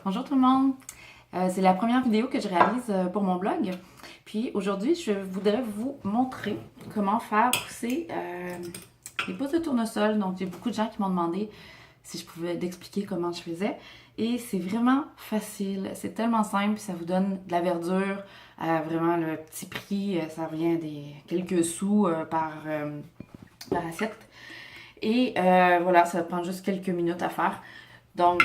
Bonjour tout le monde! C'est la première vidéo que je réalise pour mon blog. Puis aujourd'hui, je voudrais vous montrer comment faire pousser les pousses de tournesol. Donc, il y a beaucoup de gens qui m'ont demandé si je pouvais d'expliquer comment je faisais. Et c'est vraiment facile, c'est tellement simple, ça vous donne de la verdure. Vraiment, le petit prix, ça revient des quelques sous par assiette. Et voilà, ça va prendre juste quelques minutes à faire. Donc,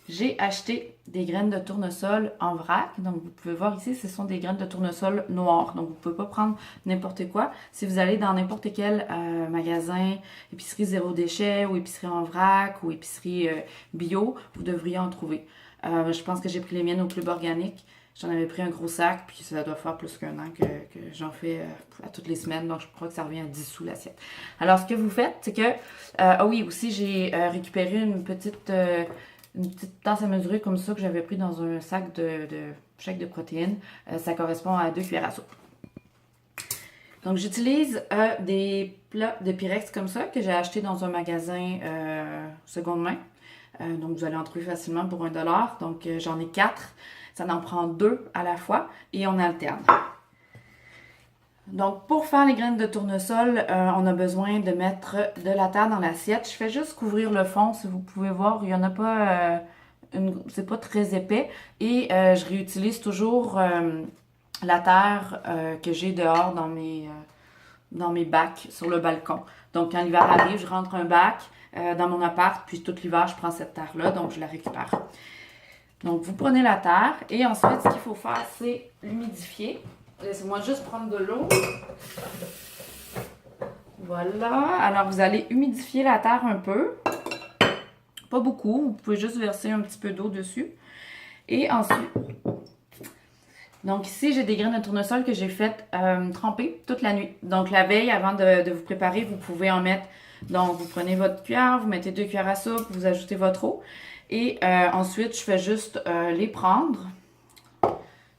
j'ai acheté des graines de tournesol en vrac. Donc, vous pouvez voir ici, ce sont des graines de tournesol noires. Donc, vous ne pouvez pas prendre n'importe quoi. Si vous allez dans n'importe quel magasin, épicerie zéro déchet ou épicerie en vrac ou épicerie bio, vous devriez en trouver. Je pense que j'ai pris les miennes au Club Organique. J'en avais pris un gros sac, puis ça doit faire plus qu'un an que j'en fais à toutes les semaines. Donc, je crois que ça revient à 10 sous l'assiette. Alors, ce que vous faites, c'est que... ah oui, aussi, j'ai récupéré une petite tasse à mesurer comme ça que j'avais pris dans un sac de chèque de protéines. Ça correspond à 2 cuillères à soupe. Donc, j'utilise des plats de Pyrex comme ça que j'ai acheté dans un magasin seconde main. Donc, vous allez en trouver facilement pour 1$. Donc, j'en ai 4. Ça en prend 2 à la fois et on alterne. Donc, pour faire les graines de tournesol, on a besoin de mettre de la terre dans l'assiette. Je fais juste couvrir le fond. Si vous pouvez voir, il n'y en a pas, c'est pas très épais. Et je réutilise toujours la terre que j'ai dehors dans mes bacs sur le balcon. Donc, quand l'hiver arrive, je rentre un bac dans mon appart, puis tout l'hiver, je prends cette terre-là, donc je la récupère. Donc, vous prenez la terre et ensuite, ce qu'il faut faire, c'est l'humidifier. Laissez-moi juste prendre de l'eau. Voilà. Alors, vous allez humidifier la terre un peu. Pas beaucoup. Vous pouvez juste verser un petit peu d'eau dessus. Et ensuite... Donc, ici, j'ai des graines de tournesol que j'ai faites tremper toute la nuit. Donc, la veille, avant de vous préparer, vous pouvez en mettre... Donc, vous prenez votre cuillère, vous mettez 2 cuillères à soupe, vous ajoutez votre eau. Et ensuite, je fais juste les prendre.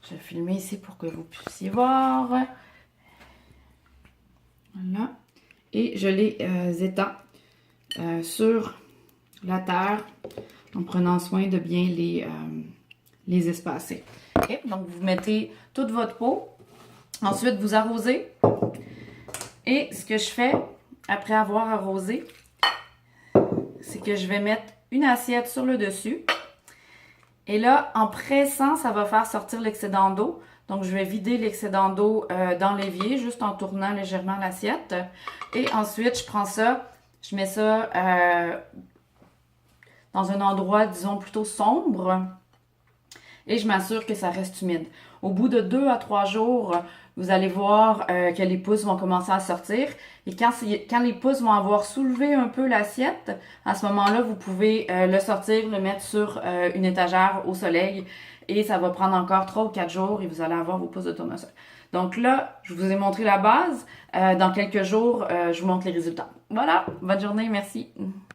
Je vais filmer ici pour que vous puissiez voir. Voilà. Et je les étends sur la terre en prenant soin de bien les espacer. Okay. Donc, vous mettez toute votre peau. Ensuite, vous arrosez. Et ce que je fais après avoir arrosé, c'est que je vais mettre une assiette sur le dessus. Et là, en pressant, ça va faire sortir l'excédent d'eau. Donc, je vais vider l'excédent d'eau dans l'évier, juste en tournant légèrement l'assiette. Et ensuite, je prends ça, je mets ça dans un endroit, disons, plutôt sombre. Et je m'assure que ça reste humide. Au bout de 2 à 3 jours, vous allez voir que les pousses vont commencer à sortir. Et quand les pousses vont avoir soulevé un peu l'assiette, à ce moment-là, vous pouvez le sortir, le mettre sur une étagère au soleil. Et ça va prendre encore 3 ou 4 jours et vous allez avoir vos pousses de tournesol. Donc là, je vous ai montré la base. Dans quelques jours, je vous montre les résultats. Voilà, bonne journée, merci.